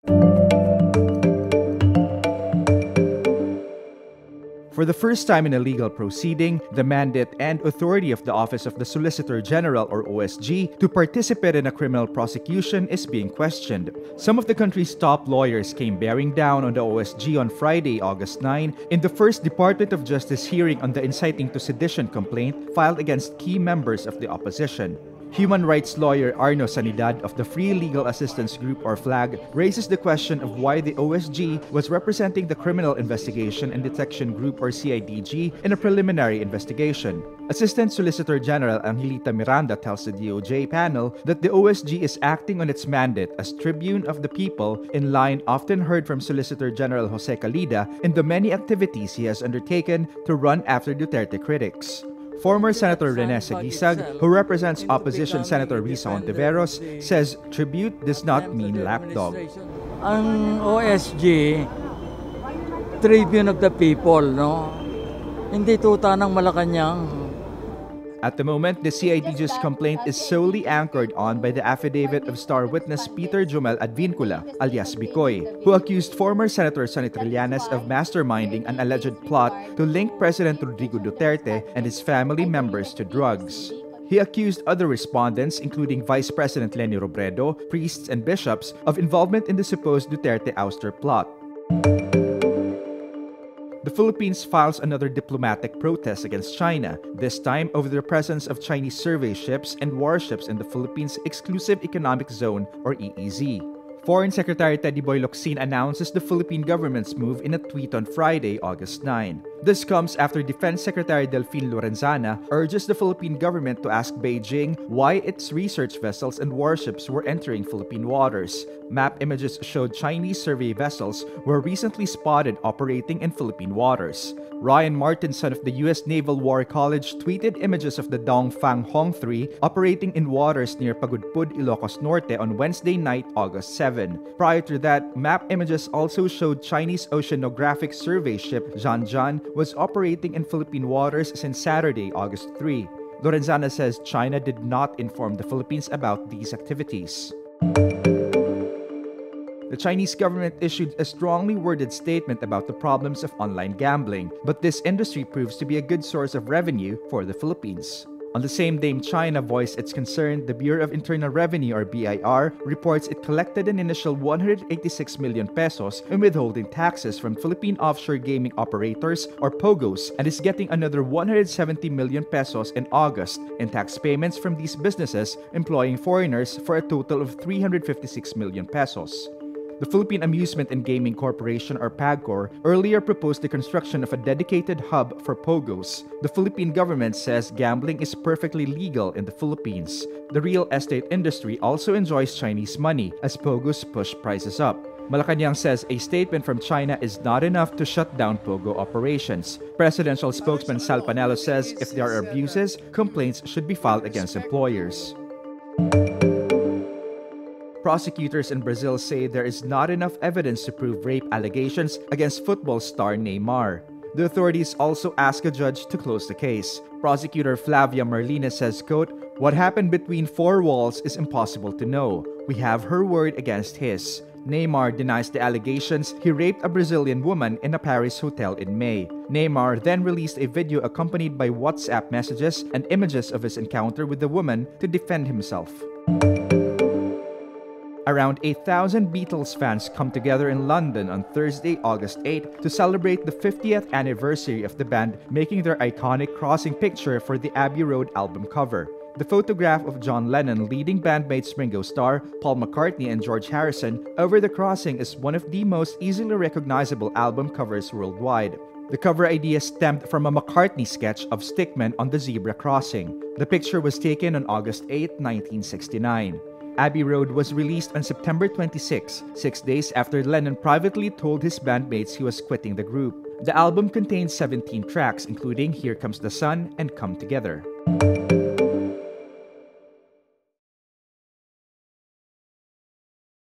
For the first time in a legal proceeding, the mandate and authority of the Office of the Solicitor General or OSG to participate in a criminal prosecution is being questioned. Some of the country's top lawyers came bearing down on the OSG on Friday, August 9, in the first Department of Justice hearing on the inciting to sedition complaint filed against key members of the opposition. Human rights lawyer Arno Sanidad of the Free Legal Assistance Group or FLAG raises the question of why the OSG was representing the Criminal Investigation and Detection Group or CIDG in a preliminary investigation. Assistant Solicitor General Angelita Miranda tells the DOJ panel that the OSG is acting on its mandate as tribune of the people, in line often heard from Solicitor General Jose Calida in the many activities he has undertaken to run after Duterte critics. Former Senator Rene Sagisag, who represents opposition Senator Risa Hontiveros, says tribute does not mean lapdog. Ang OSG, tribune of the people, no? Hindi tuta ng Malacanang. At the moment, the CIDG's complaint is solely anchored on by the affidavit of star witness Peter Jomel Advincula, alias Bicoy, who accused former Senator Sonny Trillanes of masterminding an alleged plot to link President Rodrigo Duterte and his family members to drugs. He accused other respondents, including Vice President Leni Robredo, priests and bishops, of involvement in the supposed Duterte ouster plot. The Philippines files another diplomatic protest against China, this time over the presence of Chinese survey ships and warships in the Philippines' Exclusive Economic Zone or EEZ. Foreign Secretary Teddy Boy Locsin announces the Philippine government's move in a tweet on Friday, August 9. This comes after Defense Secretary Delfin Lorenzana urges the Philippine government to ask Beijing why its research vessels and warships were entering Philippine waters. Map images showed Chinese survey vessels were recently spotted operating in Philippine waters. Ryan Martin, son of the U.S. Naval War College, tweeted images of the Dongfang Hong 3 operating in waters near Pagudpud, Ilocos Norte on Wednesday night, August 7. Prior to that, map images also showed Chinese oceanographic survey ship Zhanzhan was operating in Philippine waters since Saturday, August 3. Lorenzana says China did not inform the Philippines about these activities. The Chinese government issued a strongly worded statement about the problems of online gambling, but this industry proves to be a good source of revenue for the Philippines. On the same day China voiced its concern, the Bureau of Internal Revenue or BIR reports it collected an initial 186 million pesos in withholding taxes from Philippine offshore gaming operators or POGOs and is getting another 170 million pesos in August in tax payments from these businesses employing foreigners for a total of 356 million pesos. The Philippine Amusement and Gaming Corporation or PAGCOR earlier proposed the construction of a dedicated hub for POGOs. The Philippine government says gambling is perfectly legal in the Philippines. The real estate industry also enjoys Chinese money as POGOs push prices up. Malacanang says a statement from China is not enough to shut down POGO operations. Presidential spokesman Sal Panelo says if there are abuses, complaints should be filed against employers. Prosecutors in Brazil say there is not enough evidence to prove rape allegations against football star Neymar. The authorities also ask a judge to close the case. Prosecutor Flavia Marlina says, quote, "What happened between four walls is impossible to know. We have her word against his." Neymar denies the allegations he raped a Brazilian woman in a Paris hotel in May. Neymar then released a video accompanied by WhatsApp messages and images of his encounter with the woman to defend himself. Around 8,000 Beatles fans come together in London on Thursday, August 8 to celebrate the 50th anniversary of the band making their iconic crossing picture for the Abbey Road album cover. The photograph of John Lennon leading bandmates Ringo Starr, Paul McCartney, and George Harrison over the crossing is one of the most easily recognizable album covers worldwide. The cover idea stemmed from a McCartney sketch of stickmen on the zebra crossing. The picture was taken on August 8, 1969. Abbey Road was released on September 26, 6 days after Lennon privately told his bandmates he was quitting the group. The album contains 17 tracks, including Here Comes the Sun and Come Together.